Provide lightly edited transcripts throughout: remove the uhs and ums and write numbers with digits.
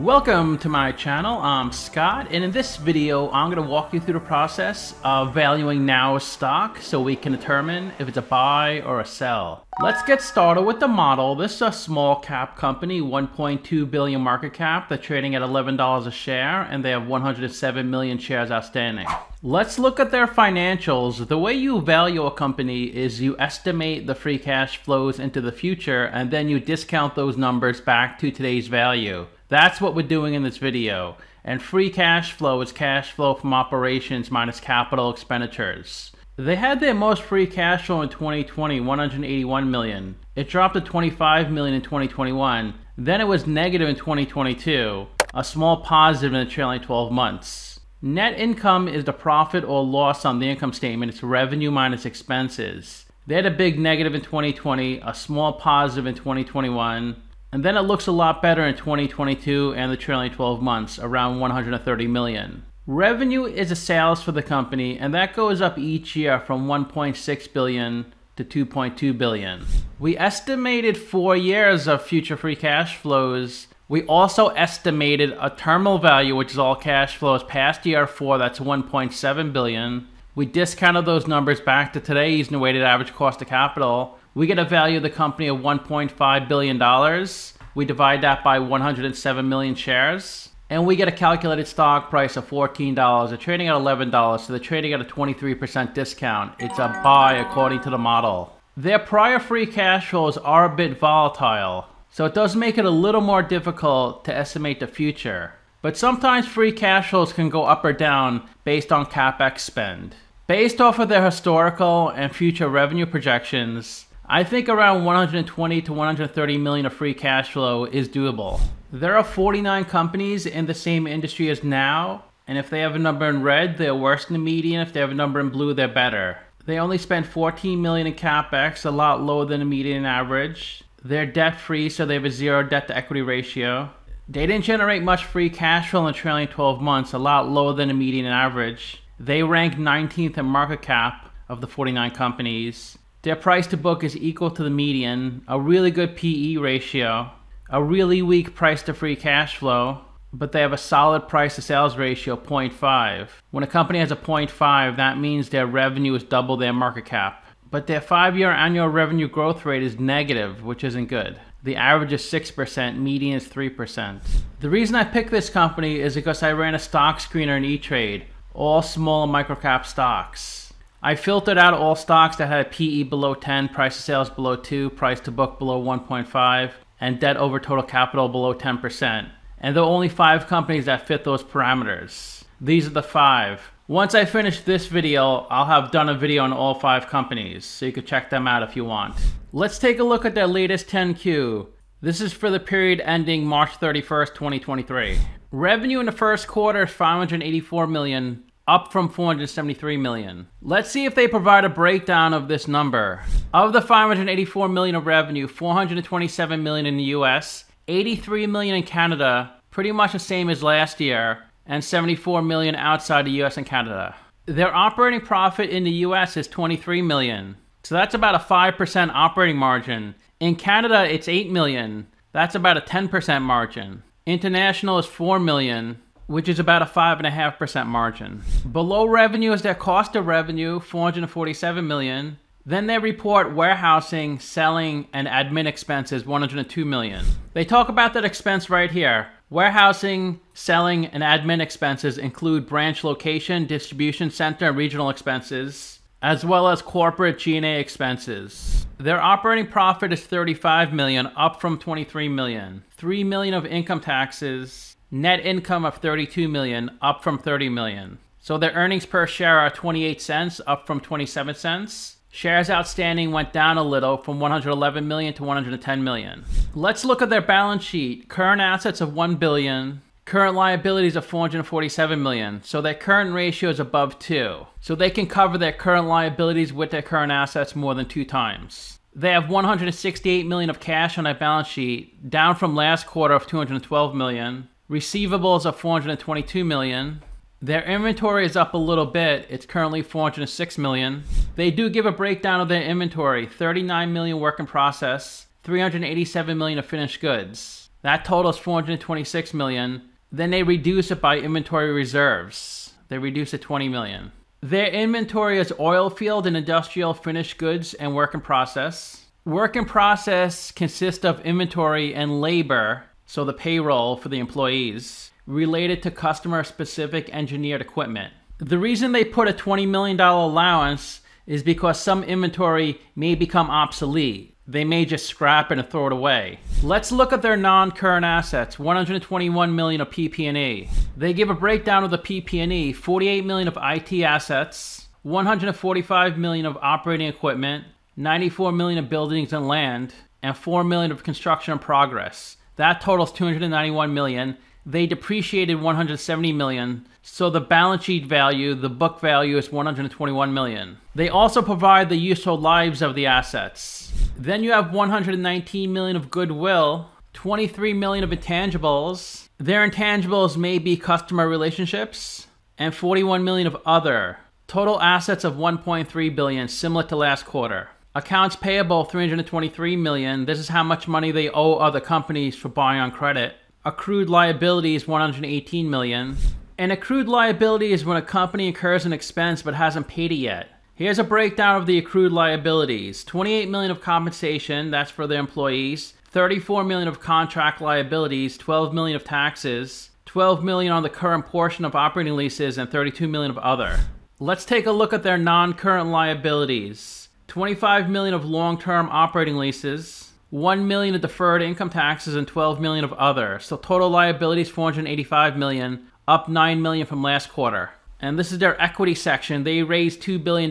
Welcome to my channel. I'm Scott, and in this video I'm going to walk you through the process of valuing NOW stock so we can determine if it's a buy or a sell. Let's get started with the model. This is a small cap company, 1.2 billion market cap. They're trading at $11 a share and they have 107 million shares outstanding. Let's look at their financials. The way you value a company is you estimate the free cash flows into the future and then you discount those numbers back to today's value. That's what we're doing in this video. And free cash flow is cash flow from operations minus capital expenditures. They had their most free cash flow in 2020, 181 million. It dropped to 25 million in 2021. Then it was negative in 2022, a small positive in the trailing 12 months. Net income is the profit or loss on the income statement. It's revenue minus expenses. They had a big negative in 2020, a small positive in 2021. And then it looks a lot better in 2022 and the trailing 12 months, around 130 million. Revenue is a sales for the company, and that goes up each year from 1.6 billion to 2.2 billion. We estimated 4 years of future free cash flows. We also estimated a terminal value, which is all cash flows past year 4, that's 1.7 billion. We discounted those numbers back to today using the weighted average cost of capital. We get a value of the company of $1.5 billion. We divide that by 107 million shares. And we get a calculated stock price of $14. They're trading at $11, so they're trading at a 23% discount. It's a buy according to the model. Their prior free cash flows are a bit volatile, so it does make it a little more difficult to estimate the future. But sometimes free cash flows can go up or down based on CapEx spend. Based off of their historical and future revenue projections, I think around 120 to 130 million of free cash flow is doable. There are 49 companies in the same industry as NOW, and if they have a number in red, they're worse than the median. If they have a number in blue, they're better. They only spent 14 million in CapEx, a lot lower than the median average. They're debt-free, so they have a 0 debt-to-equity ratio. They didn't generate much free cash flow in the trailing 12 months, a lot lower than the median average. They rank 19th in market cap of the 49 companies. Their price to book is equal to the median, a really good PE ratio, a really weak price to free cash flow, but they have a solid price to sales ratio, 0.5. When a company has a 0.5, that means their revenue is double their market cap. But their 5-year annual revenue growth rate is negative, which isn't good. The average is 6%, median is 3%. The reason I picked this company is because I ran a stock screener in E-Trade, all small and microcap stocks. I filtered out all stocks that had PE below 10, price to sales below 2, price to book below 1.5, and debt over total capital below 10%. And there are only 5 companies that fit those parameters. These are the 5. Once I finish this video, I'll have done a video on all 5 companies, so you can check them out if you want. Let's take a look at their latest 10Q. This is for the period ending March 31st, 2023. Revenue in the first quarter is 584 million. Up from 473 million. Let's see if they provide a breakdown of this number. Of the 584 million of revenue, 427 million in the US, 83 million in Canada, pretty much the same as last year, and 74 million outside the US and Canada. Their operating profit in the US is 23 million. So that's about a 5% operating margin. In Canada, it's 8 million. That's about a 10% margin. International is 4 million. Which is about a 5.5% margin. Below revenue is their cost of revenue, 447 million. Then they report warehousing, selling, and admin expenses, 102 million. They talk about that expense right here. Warehousing, selling, and admin expenses include branch location, distribution center, and regional expenses, as well as corporate G&A expenses. Their operating profit is 35 million, up from 23 million. 3 million of income taxes. Net income of 32 million, up from 30 million. So their earnings per share are 28 cents, up from 27 cents. Shares outstanding went down a little from 111 million to 110 million. Let's look at their balance sheet. Current assets of 1 billion. Current liabilities of 447 million. So their current ratio is above 2. So they can cover their current liabilities with their current assets more than 2 times. They have 168 million of cash on their balance sheet, down from last quarter of 212 million. Receivables of 422 million. Their inventory is up a little bit. It's currently 406 million. They do give a breakdown of their inventory. 39 million work in process, 387 million of finished goods. That totals $426 million. Then they reduce it by inventory reserves. They reduce it $20 million. Their inventory is oil field and industrial finished goods and work in process. Work in process consists of inventory and labor, so the payroll for the employees, related to customer-specific engineered equipment. The reason they put a $20 million allowance is because some inventory may become obsolete. They may just scrap it and throw it away. Let's look at their non-current assets, $121 million of PP&E. They give a breakdown of the PP&E, $48 million of IT assets, $145 million of operating equipment, $94 million of buildings and land, and $4 million of construction in progress. That totals $291 million. They depreciated $170 million, so the balance sheet value, the book value, is $121 million. They also provide the useful lives of the assets. Then you have $119 million of goodwill, $23 million of intangibles. Their intangibles may be customer relationships, and $41 million of other. Total assets of $1.3 billion, similar to last quarter. Accounts payable, $323 million. This is how much money they owe other companies for buying on credit. Accrued liabilities, $118 million. An accrued liability is when a company incurs an expense but hasn't paid it yet. Here's a breakdown of the accrued liabilities. $28 million of compensation, that's for the employees. $34 million of contract liabilities, $12 million of taxes, $12 million on the current portion of operating leases, and $32 million of other. Let's take a look at their non-current liabilities. $25 million of long-term operating leases, $1 million of deferred income taxes, and $12 million of other. So total liabilities, $485 million, up $9 million from last quarter. And this is their equity section. They raised $2 billion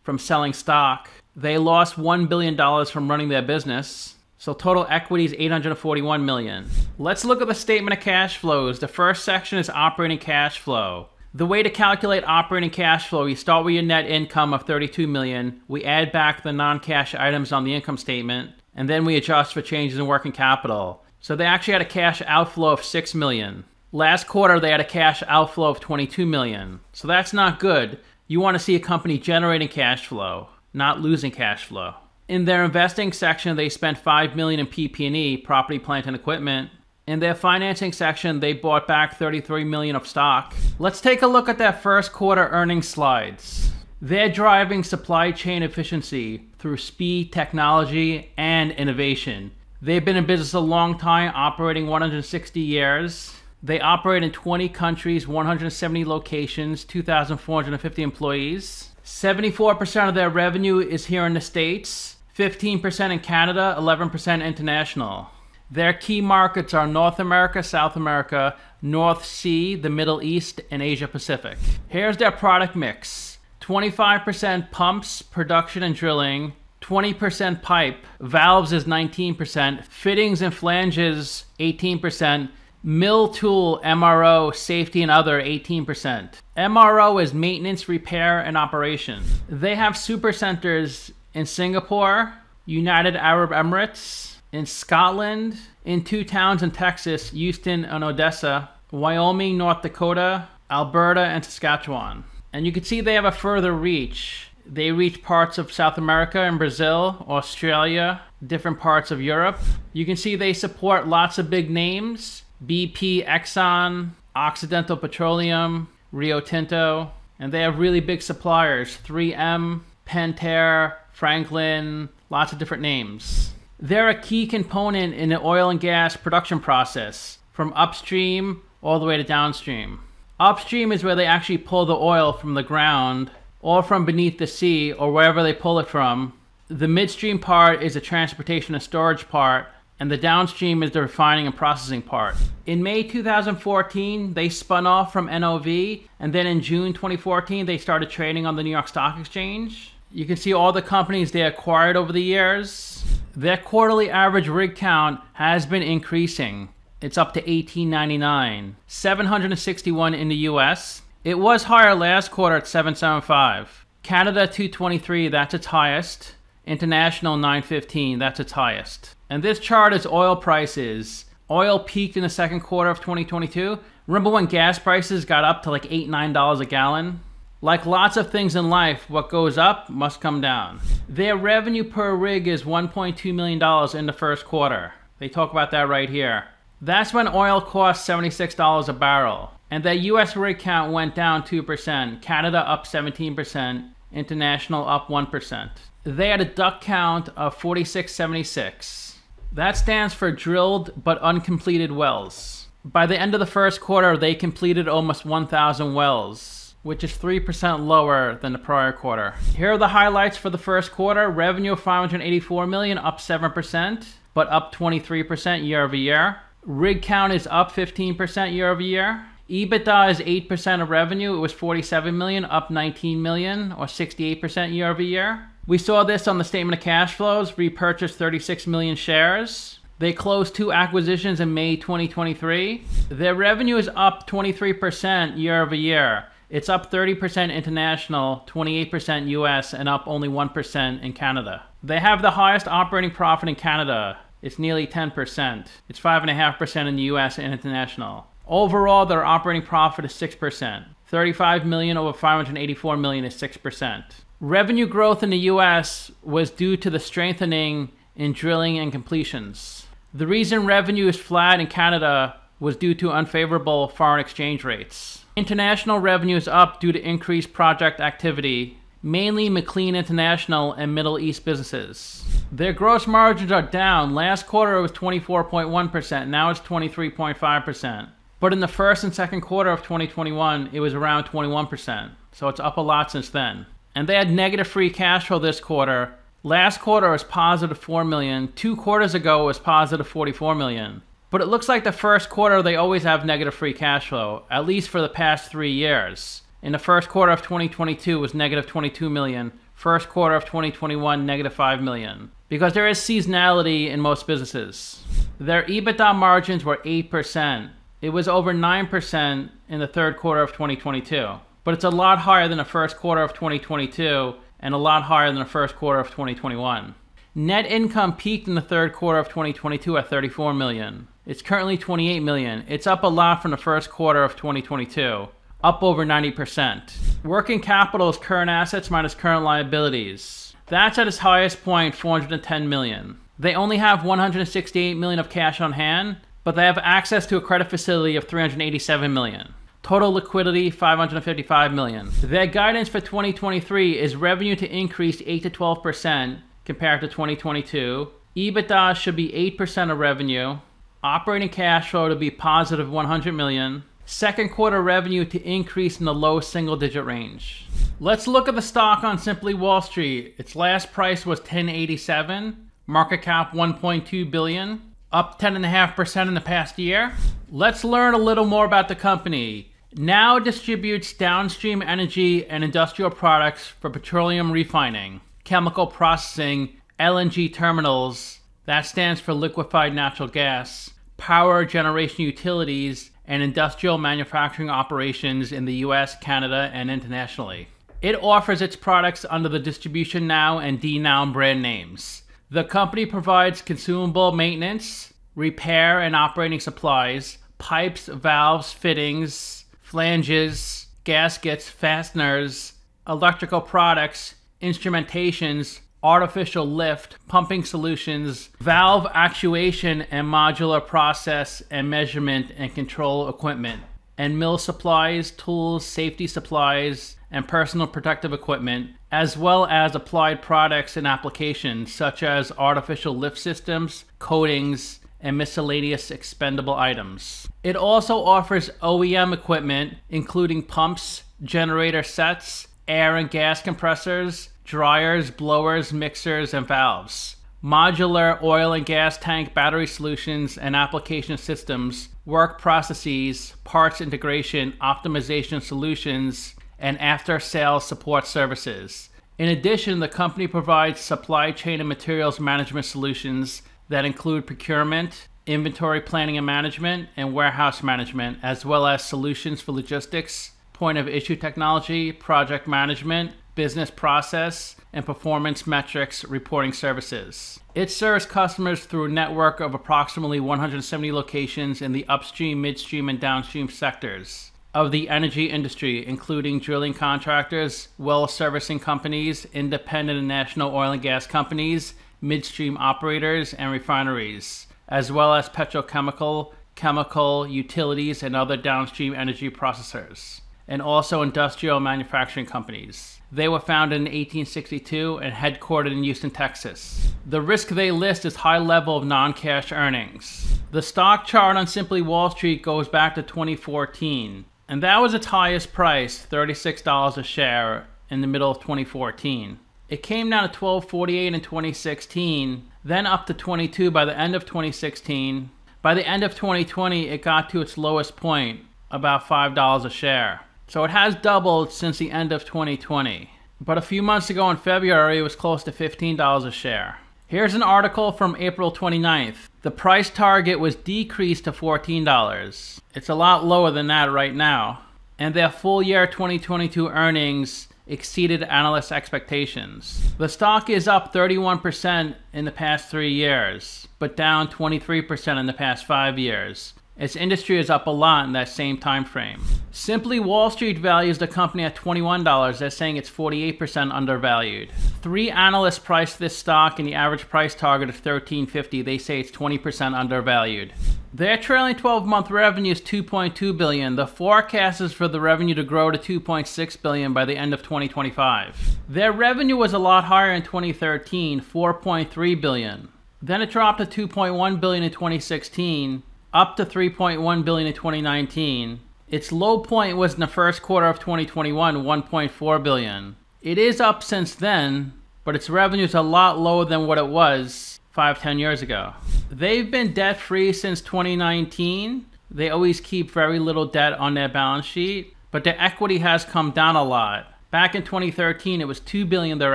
from selling stock. They lost $1 billion from running their business. So total equity is $841 million. Let's look at the statement of cash flows. The first section is operating cash flow. The way to calculate operating cash flow, you start with your net income of $32 million. We add back the non-cash items on the income statement, and then we adjust for changes in working capital. So they actually had a cash outflow of $6 million. Last quarter, they had a cash outflow of $22 million. So that's not good. You want to see a company generating cash flow, not losing cash flow. In their investing section, they spent $5 million in PP&E, property, plant, and equipment. In their financing section, they bought back $33 million of stock. Let's take a look at their first quarter earnings slides. They're driving supply chain efficiency through speed, technology, and innovation. They've been in business a long time, operating 160 years. They operate in 20 countries, 170 locations, 2,450 employees. 74% of their revenue is here in the States, 15% in Canada, 11% international. Their key markets are North America, South America, North Sea, the Middle East, and Asia Pacific. Here's their product mix. 25% pumps, production and drilling, 20% pipe, valves is 19%, fittings and flanges 18%, mill tool, MRO, safety and other 18%. MRO is maintenance, repair, and operation. They have super centers in Singapore, United Arab Emirates, in Scotland, in 2 towns in Texas, Houston and Odessa, Wyoming, North Dakota, Alberta, and Saskatchewan. And you can see they have a further reach. They reach parts of South America and Brazil, Australia, different parts of Europe. You can see they support lots of big names: BP, Exxon, Occidental Petroleum, Rio Tinto, and they have really big suppliers: 3M, Pentair, Franklin, lots of different names. They're a key component in the oil and gas production process, from upstream all the way to downstream. Upstream is where they actually pull the oil from the ground or from beneath the sea or wherever they pull it from. The midstream part is the transportation and storage part, and the downstream is the refining and processing part. In May 2014, they spun off from NOV, and then in June 2014, they started trading on the New York Stock Exchange. You can see all the companies they acquired over the years. Their quarterly average rig count has been increasing. It's up to 1899, 761 in the US. It was higher last quarter at 775. Canada 223, that's its highest. International 915, that's its highest. And this chart is oil prices. Oil peaked in the second quarter of 2022. Remember when gas prices got up to like $8, $9 a gallon? Like lots of things in life, what goes up must come down. Their revenue per rig is $1.2 million in the first quarter. They talk about that right here. That's when oil cost $76 a barrel. And the US rig count went down 2%, Canada up 17%, international up 1%. They had a DUC count of 4676. That stands for drilled but uncompleted wells. By the end of the first quarter, they completed almost 1,000 wells, which is 3% lower than the prior quarter. Here are the highlights for the first quarter. Revenue of $584 million, up 7%, but up 23% year over year. Rig count is up 15% year over year. EBITDA is 8% of revenue. It was $47 million, up $19 million, or 68% year over year. We saw this on the statement of cash flows. Repurchased 36 million shares. They closed 2 acquisitions in May 2023. Their revenue is up 23% year over year. It's up 30% international, 28% US, and up only 1% in Canada. They have the highest operating profit in Canada. It's nearly 10%. It's 5.5% in the US and international. Overall, their operating profit is 6%. 35 million over 584 million is 6%. Revenue growth in the US was due to the strengthening in drilling and completions. The reason revenue is flat in Canada was due to unfavorable foreign exchange rates. International revenue is up due to increased project activity, mainly McLean International and Middle East businesses. Their gross margins are down. Last quarter it was 24.1%, now it's 23.5%. But in the first and second quarter of 2021, it was around 21%. So it's up a lot since then. And they had negative free cash flow this quarter. Last quarter was positive 4 million. 2 quarters ago it was positive 44 million. But it looks like the first quarter they always have negative free cash flow, at least for the past 3 years. In the first quarter of 2022 was negative 22 million. First quarter of 2021, negative 5 million. Because there is seasonality in most businesses. Their EBITDA margins were 8%. It was over 9% in the third quarter of 2022. But it's a lot higher than the first quarter of 2022 and a lot higher than the first quarter of 2021. Net income peaked in the third quarter of 2022 at 34 million. It's currently 28 million. It's up a lot from the first quarter of 2022, up over 90%. Working capital is current assets minus current liabilities. That's at its highest point, 410 million. They only have 168 million of cash on hand, but they have access to a credit facility of 387 million. Total liquidity, 555 million. Their guidance for 2023 is revenue to increase 8 to 12% compared to 2022. EBITDA should be 8% of revenue. Operating cash flow to be positive 100 million. Second quarter revenue to increase in the low single-digit range. Let's look at the stock on Simply Wall Street. Its last price was $10.87. Market cap 1.2 billion. Up 10.5% in the past year. Let's learn a little more about the company. DNOW distributes downstream energy and industrial products for petroleum refining, chemical processing, LNG terminals, that stands for liquefied natural gas, power generation utilities, and industrial manufacturing operations in the US, Canada, and internationally. It offers its products under the DistributionNOW and DNOW brand names. The company provides consumable maintenance, repair and operating supplies, pipes, valves, fittings, flanges, gaskets, fasteners, electrical products, instrumentations, artificial lift, pumping solutions, valve actuation and modular process and measurement and control equipment, and mill supplies, tools, safety supplies, and personal protective equipment, as well as applied products and applications such as artificial lift systems, coatings, and miscellaneous expendable items. It also offers OEM equipment, including pumps, generator sets, air and gas compressors, dryers, blowers, mixers, and valves. Modular oil and gas tank battery solutions and application systems, work processes, parts integration, optimization solutions, and after-sales support services. In addition, the company provides supply chain and materials management solutions that include procurement, inventory planning and management, and warehouse management, as well as solutions for logistics, point-of-issue technology, project management, business process, and performance metrics reporting services. It serves customers through a network of approximately 170 locations in the upstream, midstream, and downstream sectors of the energy industry, including drilling contractors, well servicing companies, independent and national oil and gas companies, midstream operators, and refineries. as well as petrochemical, chemical, utilities, and other downstream energy processors, and also industrial manufacturing companies. They were founded in 1862 and headquartered in Houston, Texas. The risk they list is high level of non-cash earnings. The stock chart on Simply Wall Street goes back to 2014, and that was its highest price, $36 a share, in the middle of 2014. It came down to $12.48 in 2016, then up to $22 by the end of 2016. By the end of 2020, it got to its lowest point, about $5 a share. So it has doubled since the end of 2020. But a few months ago in February, it was close to $15 a share. Here's an article from April 29th. The price target was decreased to $14. It's a lot lower than that right now. And their full year 2022 earnings exceeded analyst expectations. The stock is up 31% in the past 3 years, but down 23% in the past 5 years. Its industry is up a lot in that same time frame. Simply Wall Street values the company at $21. They're saying it's 48% undervalued. 3 analysts priced this stock and the average price target is $13.50. They say it's 20% undervalued. Their trailing 12-month revenue is $2.2 billion. The forecast is for the revenue to grow to $2.6 billion by the end of 2025. Their revenue was a lot higher in 2013, $4.3 billion. Then it dropped to $2.1 billion in 2016, up to $3.1 billion in 2019. Its low point was in the first quarter of 2021, $1.4 billion. It is up since then, but its revenue is a lot lower than what it was 5-10 years ago. They've been debt-free since 2019. They always keep very little debt on their balance sheet, but their equity has come down a lot. Back in 2013, it was $2 billion their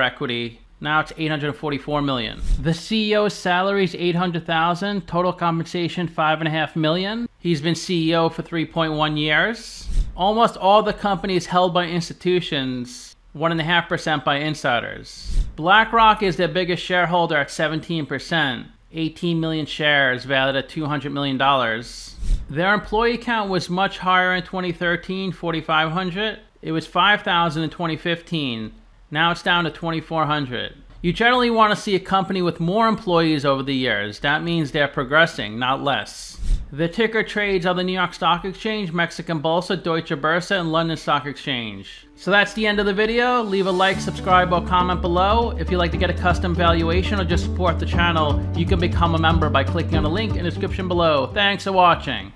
equity. Now it's $844 million. The CEO's salary is $800,000. Total compensation $5.5 million. He's been CEO for 3.1 years. Almost all the companies held by institutions, 1.5% by insiders. BlackRock is their biggest shareholder at 17%. 18 million shares valued at $200 million. Their employee count was much higher in 2013, 4,500. It was 5,000 in 2015. Now it's down to 2,400. You generally want to see a company with more employees over the years. That means they're progressing, not less. The ticker trades on the New York Stock Exchange, Mexican Bolsa, Deutsche Börse, and London Stock Exchange. So that's the end of the video. Leave a like, subscribe, or comment below. If you'd like to get a custom valuation or just support the channel, you can become a member by clicking on the link in the description below. Thanks for watching.